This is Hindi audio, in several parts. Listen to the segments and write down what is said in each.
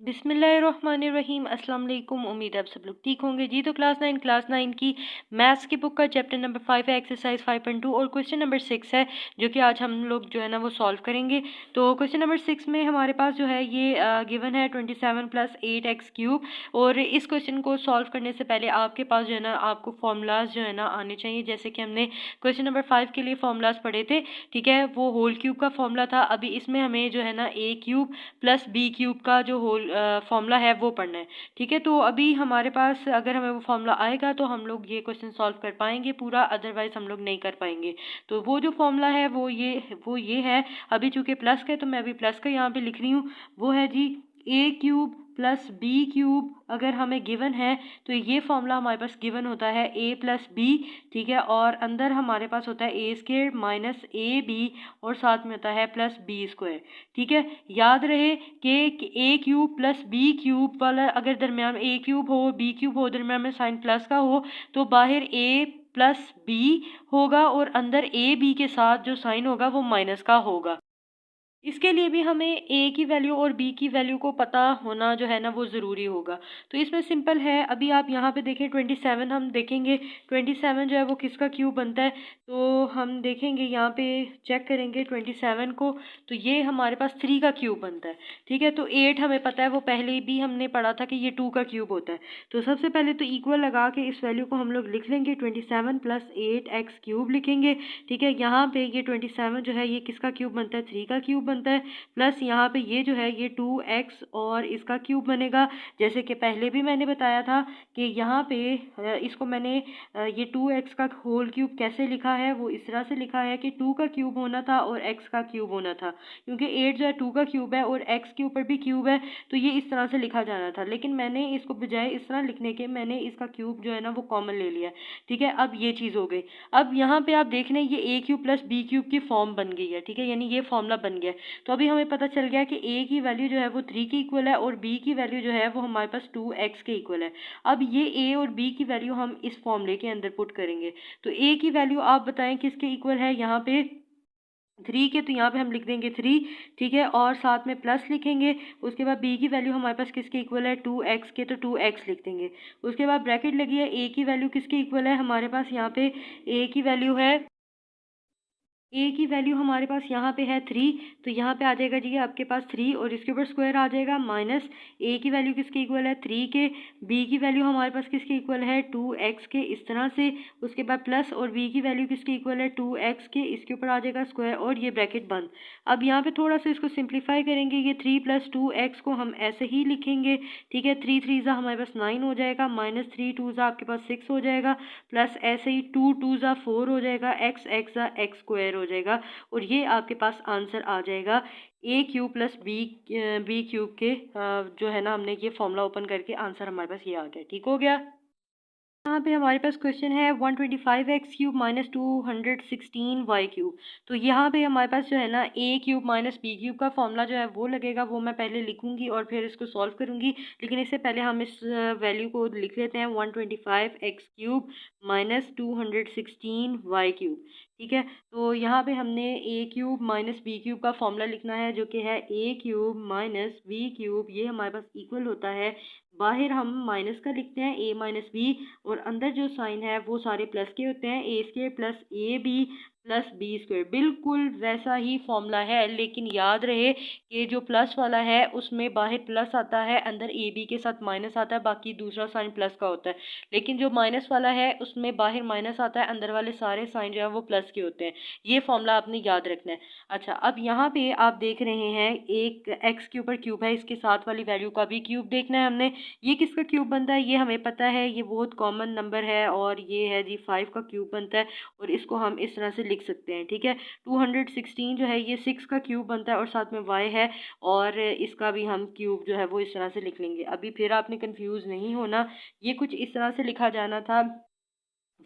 बिस्मिल्लाहिर्रहमानिर्रहीम। अस्सलाम वालेकुम। उम्मीद है आप सब लोग ठीक होंगे जी। तो क्लास 9 की मैथ्स की बुक का चैप्टर नंबर 5 है, एक्सरसाइज 5.2 और क्वेश्चन नंबर 6 है जो कि आज हम लोग जो है ना वो सॉल्व करेंगे। तो क्वेश्चन नंबर 6 में हमारे पास जो है ये गिवन है 27 + 8x क्यूब। और इस क्वेश्चन को सॉल्व करने से पहले आपके पास जो है ना आपको फॉर्मूलाज जो है ना आने चाहिए, जैसे कि हमने क्वेश्चन नंबर 5 के लिए फॉर्मूलाज पढ़े थे। ठीक है, वो होल क्यूब का फॉर्मूला था। अभी इसमें हमें जो है ना a क्यूब + b क्यूब का जो होल फॉर्मूला है वो पढ़ना है। ठीक है, तो अभी हमारे पास अगर हमें वो फॉर्मूला आएगा तो हम लोग ये क्वेश्चन सॉल्व कर पाएंगे पूरा, अदरवाइज हम लोग नहीं कर पाएंगे। तो वो जो फॉर्मूला है वो ये है। अभी चूंकि प्लस का है तो मैं अभी प्लस का यहाँ पे लिख रही हूँ। वो है जी a क्यूब + b क्यूब। अगर हमें गिवन है तो ये फॉर्मूला हमारे पास गिवन होता है a + b। ठीक है, और अंदर हमारे पास होता है a² - ab और साथ में होता है +b²। ठीक है, याद रहे कि a क्यूब + b क्यूब वाला अगर दरमियान में a क्यूब हो b क्यूब हो, दरमियान में साइन प्लस का हो, तो बाहर a + b होगा और अंदर a b के साथ जो साइन होगा वो माइनस का होगा। इसके लिए भी हमें a की वैल्यू और b की वैल्यू को पता होना जो है ना वो ज़रूरी होगा। तो इसमें सिंपल है। अभी आप यहाँ पे देखें 27, हम देखेंगे 27 जो है वो किसका क्यूब बनता है। तो हम देखेंगे यहाँ पे, चेक करेंगे 27 को, तो ये हमारे पास 3 का क्यूब बनता है। ठीक है, तो 8 हमें पता है, वो पहले भी हमने पढ़ा था कि ये 2 का क्यूब होता है। तो सबसे पहले तो इक्वल लगा के इस वैल्यू को हम लोग लिख लेंगे, 27 + 8x क्यूब लिखेंगे। ठीक है, यहाँ पे ये 27 जो है ये किसका क्यूब बनता है, 3 का क्यूब बनता है। प्लस यहाँ पे ये जो है ये 2x और इसका क्यूब बनेगा। जैसे कि पहले भी मैंने बताया था कि यहाँ पे इसको मैंने ये 2x का होल क्यूब कैसे लिखा है, वो इस तरह से लिखा है कि 2 का क्यूब होना था और x का क्यूब होना था, क्योंकि 8 जो है 2 का क्यूब है और x के ऊपर भी क्यूब है, तो ये इस तरह से लिखा जाना था। लेकिन मैंने इसको बजाय इस तरह लिखने के मैंने इसका क्यूब जो है ना वो कॉमन ले लिया। ठीक है, अब ये चीज़ हो गई। अब यहाँ पे आप देख रहे हैं ये a क्यूब + b क्यूब की फॉर्म बन गई है। ठीक है, यानी ये फॉर्मूला बन गया है। तो अभी हमें पता चल गया कि a की वैल्यू जो है वो 3 के इक्वल है और b की वैल्यू जो है वो हमारे पास 2x के इक्वल है। अब ये a और b की वैल्यू हम इस फॉर्मूले के अंदर पुट करेंगे। तो a की वैल्यू आप बताएं किसके इक्वल है, यहाँ पे 3 के, तो यहाँ पे हम लिख देंगे 3। ठीक है, और साथ में प्लस लिखेंगे। उसके बाद b की वैल्यू हमारे पास किसके इक्वल है, 2x के, तो 2x लिख देंगे। उसके बाद ब्रैकेट लगी है, a की वैल्यू किसके इक्वल है हमारे पास, यहाँ पे a की वैल्यू है, a की वैल्यू हमारे पास यहाँ पे है 3, तो यहाँ पे आ जाएगा जी आपके पास 3 और इसके ऊपर स्क्वायर आ जाएगा माइनस a की वैल्यू किसके इक्वल है, 3 के। b की वैल्यू हमारे पास किसके इक्वल है, 2x के, इस तरह से। उसके बाद प्लस और b की वैल्यू किसके इक्वल है, 2x के, इसके ऊपर आ जाएगा स्क्वायर और ये ब्रैकेट बंद। अब यहाँ पे थोड़ा सा इसको सिंप्लीफाई करेंगे, ये 3 + 2x को हम ऐसे ही लिखेंगे। ठीक है, 3 3 ज़ा हमारे पास 9 हो जाएगा, -3 2 ज़ा आपके पास 6 हो जाएगा, प्लस ऐसे ही 2 2 ज़ा 4 हो जाएगा, x x ज़ा x² हो जाएगा और ये आपके पास आंसर आ जाएगा a क्यूब + b क्यूब के। जो है ना हमने ये फॉर्मूला ओपन करके आंसर हमारे पास ये आ गया। ठीक हो गया। यहाँ पे हमारे पास क्वेश्चन है 125x क्यूब - 216y क्यूब। तो यहाँ पे हमारे पास जो है ना a क्यूब - b क्यूब का फॉर्मूला जो है वो लगेगा, वो मैं पहले लिखूंगी और फिर इसको सॉल्व करूंगी। लेकिन इससे पहले हम इस वैल्यू को लिख लेते हैं, 125x क्यूब - 216y क्यूब। ठीक है, तो यहाँ पे हमने a क्यूब - b क्यूब का फॉर्मूला लिखना है, जो कि है a क्यूब - b क्यूब। ये हमारे पास इक्वल होता है, बाहर हम माइनस का लिखते हैं a - b और अंदर जो साइन है वो सारे प्लस के होते हैं, a² + ab + b²। बिल्कुल वैसा ही फॉर्मूला है, लेकिन याद रहे कि जो प्लस वाला है उसमें बाहर प्लस आता है, अंदर ab के साथ माइनस आता है, बाकी दूसरा साइन प्लस का होता है। लेकिन जो माइनस वाला है उसमें बाहर माइनस आता है, अंदर वाले सारे साइन जो है वो प्लस के होते हैं। ये फॉर्मूला आपने याद रखना है। अच्छा, अब यहाँ पे आप देख रहे हैं एक x के ऊपर क्यूब है, इसके साथ वाली वैल्यू का भी क्यूब देखना है हमने। ये किसका क्यूब बनता है ये हमें पता है, ये बहुत कॉमन नंबर है और ये है जी 5 का क्यूब बनता है और इसको हम इस तरह से लिख सकते हैं। ठीक है, 216 जो है ये 6 का क्यूब बनता है और साथ में y है और इसका भी हम क्यूब जो है वो इस तरह से लिख लेंगे। अभी फिर आपने कंफ्यूज नहीं होना, ये कुछ इस तरह से लिखा जाना था,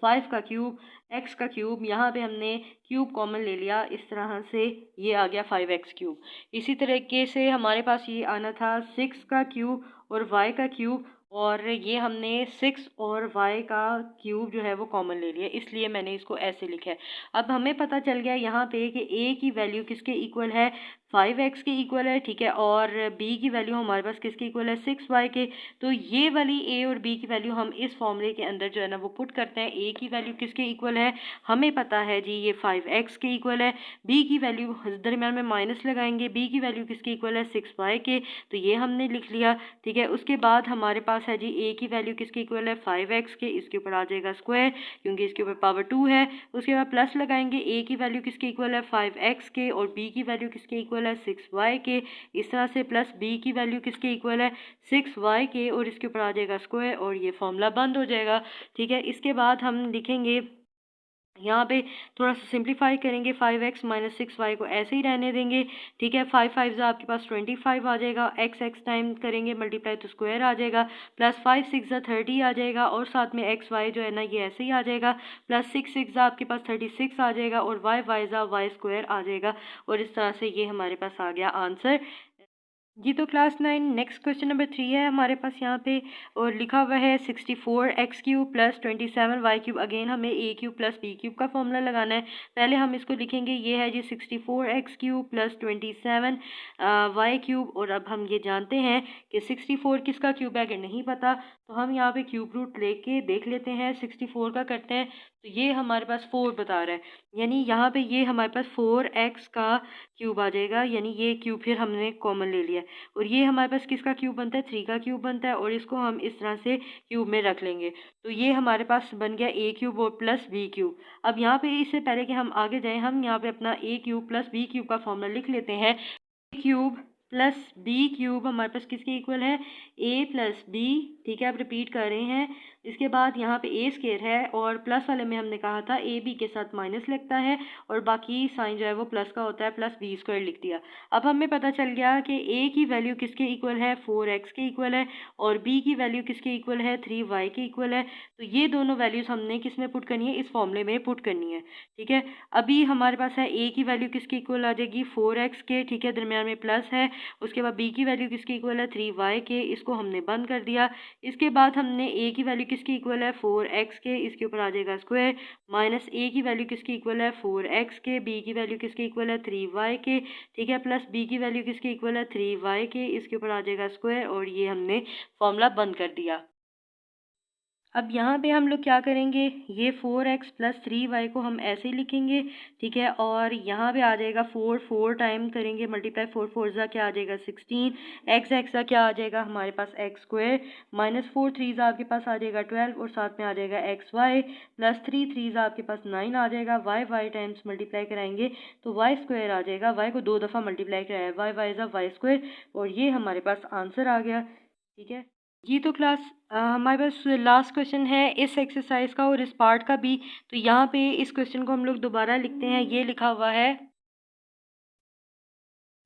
5 का क्यूब, x का क्यूब, यहाँ पे हमने क्यूब कॉमन ले लिया, इस तरह से ये आ गया 5x क्यूब। इसी तरीके से हमारे पास ये आना था 6 का क्यूब और y का क्यूब, और ये हमने 6 और y का क्यूब जो है वो कॉमन ले लिया, इसलिए मैंने इसको ऐसे लिखा है। अब हमें पता चल गया यहाँ पे कि a की वैल्यू किसके इक्वल है, 5x के इक्वल है, ठीक है, और b की वैल्यू हमारे पास किसके इक्वल है, 6y के। तो ये वाली a और b की वैल्यू हम इस फॉर्मूले के अंदर जो है ना वो पुट करते हैं। a की वैल्यू किसके इक्वल है, हमें पता है जी ये 5x के इक्वल है। b की वैल्यू दरमियान में माइनस लगाएंगे, b की वैल्यू किसके इक्वल है, 6y के, तो ये हमने लिख लिया, ठीक है। उसके बाद हमारे पास है जी a की वैल्यू किसके इक्वल है, 5x के, इसके ऊपर आ जाएगा स्क्वायर क्योंकि इसके ऊपर पावर 2 है। उसके बाद प्लस लगाएंगे, a की वैल्यू किसके इक्वल है, 5x के, और b की वैल्यू किसके इक्वल है, 6y के। इस तरह से प्लस b की वैल्यू किसके इक्वल है, 6y के, और इसके ऊपर आ जाएगा स्क्वायर और ये फॉर्मूला बंद हो जाएगा, ठीक है। इसके बाद हम लिखेंगे यहाँ पे थोड़ा सा सिंप्लीफाई करेंगे, 5x माइनस 6y को ऐसे ही रहने देंगे, ठीक है। 5 5 आपके पास 25 आ जाएगा, x टाइम करेंगे मल्टीप्लाई तो स्क्वायर आ जाएगा, प्लस 5 6 30 आ जाएगा, और साथ में x y जो है ना ये ऐसे ही आ जाएगा, प्लस 6 6 आपके पास 36 आ जाएगा, और y y स्क्वायर आ जाएगा, और इस तरह से ये हमारे पास आ गया आंसर। जी तो क्लास 9 नेक्स्ट क्वेश्चन नंबर 3 है हमारे पास यहाँ पे, और लिखा हुआ है 64x³ प्लस 27y³ अगेन हमें a³ प्लस b³ का फॉर्मूला लगाना है। पहले हम इसको लिखेंगे, ये है जी 64x³ प्लस 27y³, और अब हम ये जानते हैं कि 64 किसका क्यूब है, अगर नहीं पता तो हम यहाँ पे क्यूब रूट लेके देख लेते हैं, 64 का करते हैं, तो ये हमारे पास 4 बता रहा है, यानी यहाँ पे ये हमारे पास 4x का क्यूब आ जाएगा, यानी ये क्यूब फिर हमने कॉमन ले लिया, और ये हमारे पास किसका क्यूब बनता है, 3 का क्यूब बनता है, और इसको हम इस तरह से क्यूब में रख लेंगे, तो ये हमारे पास बन गया a³ और प्लस b³। अब यहाँ पे इससे पहले कि हम आगे जाएं, हम यहाँ पे अपना a³ प्लस b³ का फॉर्मूला लिख लेते हैं। a³ प्लस b³ हमारे पास किसके इक्वल है, a प्लस b, ठीक है। अब रिपीट कर रहे हैं, इसके बाद यहाँ पे a स्क्वायर है, और प्लस वाले में हमने कहा था a b के साथ माइनस लगता है, और बाकी साइन जो है वो प्लस का होता है, प्लस b स्क्वायर लिख दिया। अब हमें पता चल गया कि a की वैल्यू किसके इक्वल है, 4x के इक्वल है, और b की वैल्यू किसके इक्वल है, 3y के इक्वल है। तो ये दोनों वैल्यूज़ हमने किस में पुट करनी है, इस फॉर्मूले में पुट करनी है, ठीक है। अभी हमारे पास है a की वैल्यू किसके इक्वल आ जाएगी, 4x के, ठीक है, दरमियान में प्लस है। उसके बाद b की वैल्यू किसके इक्वल है, 3y के, इसको हमने बंद कर दिया। इसके बाद हमने a की वैल्यू किसके इक्वल है, 4x के, इसके ऊपर आ जाएगा स्क्वायर, माइनस a की वैल्यू किसके इक्वल है, 4x के, b की वैल्यू किसके इक्वल है, 3y के, ठीक है, प्लस b की वैल्यू किसके इक्वल है, 3y के, इसके ऊपर आ जाएगा स्क्वायर, और ये हमने फॉर्मूला बंद कर दिया। अब यहाँ पे हम लोग क्या करेंगे, ये 4x प्लस 3y को हम ऐसे ही लिखेंगे, ठीक है, और यहाँ पे आ जाएगा 4 टाइम करेंगे मल्टीप्लाई, 4 4 ज़ा क्या आ जाएगा 16, x ज़ा क्या आ जाएगा हमारे पास x स्क्वायर, माइनस 4 3 ज़ा आपके पास आ जाएगा 12, और साथ में आ जाएगा xy, प्लस 3 3 ज़ा आपके पास 9 आ जाएगा, y टाइम्स मल्टीप्लाई कराएंगे तो y स्क्वायर आ जाएगा, y को 2 दफ़ा मल्टीप्लाई कराया, y ज़ा y स्क्वायर, और ये हमारे पास आंसर आ गया, ठीक है। जी तो क्लास हमारे पास लास्ट क्वेश्चन है इस एक्सरसाइज का और इस पार्ट का भी, तो यहाँ पे इस क्वेश्चन को हम लोग दोबारा लिखते हैं। ये लिखा हुआ है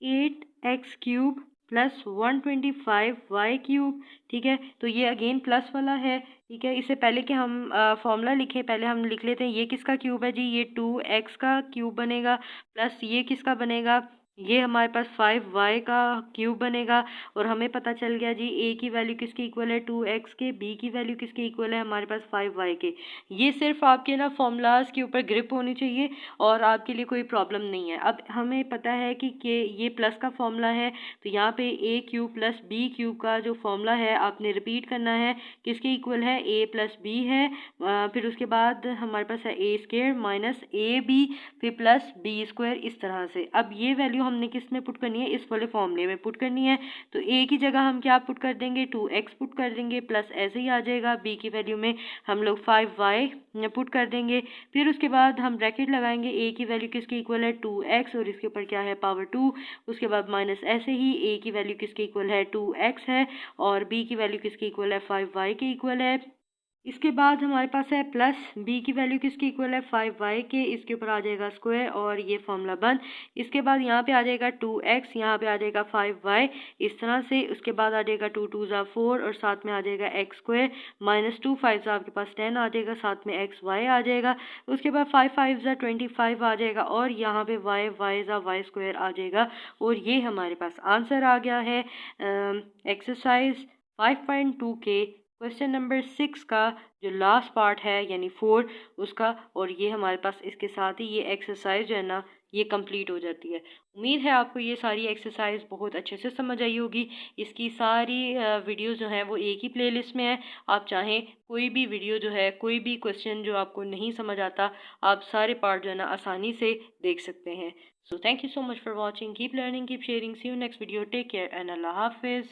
8x³ प्लस 125y³, ठीक है, तो ये अगेन प्लस वाला है, ठीक है। इससे पहले कि हम फॉर्मूला लिखें, पहले हम लिख लेते हैं ये किसका क्यूब है जी, ये 2x का क्यूब बनेगा, प्लस ये किसका बनेगा, ये हमारे पास 5y का क्यूब बनेगा, और हमें पता चल गया जी a की वैल्यू किसके इक्वल है, 2x के, b की वैल्यू किसके इक्वल है, हमारे पास 5y के। ये सिर्फ आपके ना फॉर्मूलाज के ऊपर ग्रिप होनी चाहिए और आपके लिए कोई प्रॉब्लम नहीं है। अब हमें पता है कि ये प्लस का फॉर्मूला है, तो यहाँ पे a³ प्लस b³ का जो फॉर्मूला है आपने रिपीट करना है, किसके इक्वल है, a प्लस b है, फिर उसके बाद हमारे पास है a स्क्वायर माइनस ab, फिर प्लस b स्क्वायर, इस तरह से। अब ये वैल्यू हमने किस में पुट करनी है, इस वाले फॉर्मूले में पुट करनी है, तो a की जगह हम क्या पुट कर देंगे, 2x पुट कर देंगे, प्लस ऐसे ही आ जाएगा, b की वैल्यू में हम लोग 5y पुट कर देंगे, फिर उसके बाद हम ब्रैकेट लगाएंगे, a की वैल्यू किसके इक्वल है, 2x, और इसके ऊपर क्या है, पावर 2, उसके बाद माइनस ऐसे ही a की वैल्यू किसके इक्वल है, 2x है, और b की वैल्यू किसके इक्वल है, 5y के इक्वल है। इसके बाद हमारे पास है प्लस b की वैल्यू किसकी इक्वल है, 5y के, इसके ऊपर आ जाएगा स्क्वायर, और ये फॉर्मूला बंद। इसके बाद यहाँ पे आ जाएगा 2x, यहाँ पे आ जाएगा 5y, इस तरह से। उसके बाद आ जाएगा 2 2 ज़ा 4, और साथ में आ जाएगा x स्क्वायर, माइनस 2 5 ज़ा आपके पास 10 आ जाएगा, साथ में xy आ जाएगा। उसके बाद 5 5 ज़ा 25 आ जाएगा, और यहाँ पे y ज़ा y स्क्वायर आ जाएगा, और ये हमारे पास आंसर आ गया है एक्सरसाइज 5.2 के क्वेश्चन नंबर 6 का जो लास्ट पार्ट है यानी 4 उसका। और ये हमारे पास इसके साथ ही ये एक्सरसाइज जो है ना ये कंप्लीट हो जाती है। उम्मीद है आपको ये सारी एक्सरसाइज बहुत अच्छे से समझ आई होगी। इसकी सारी वीडियोस जो हैं वो एक ही प्लेलिस्ट में है। आप चाहें कोई भी वीडियो जो है, कोई भी क्वेश्चन जो आपको नहीं समझ आता, आप सारे पार्ट जो है ना आसानी से देख सकते हैं। So thank you so much for watching, keep learning, keep sharing, see you next video, take care and अल्लाह हाफिज़।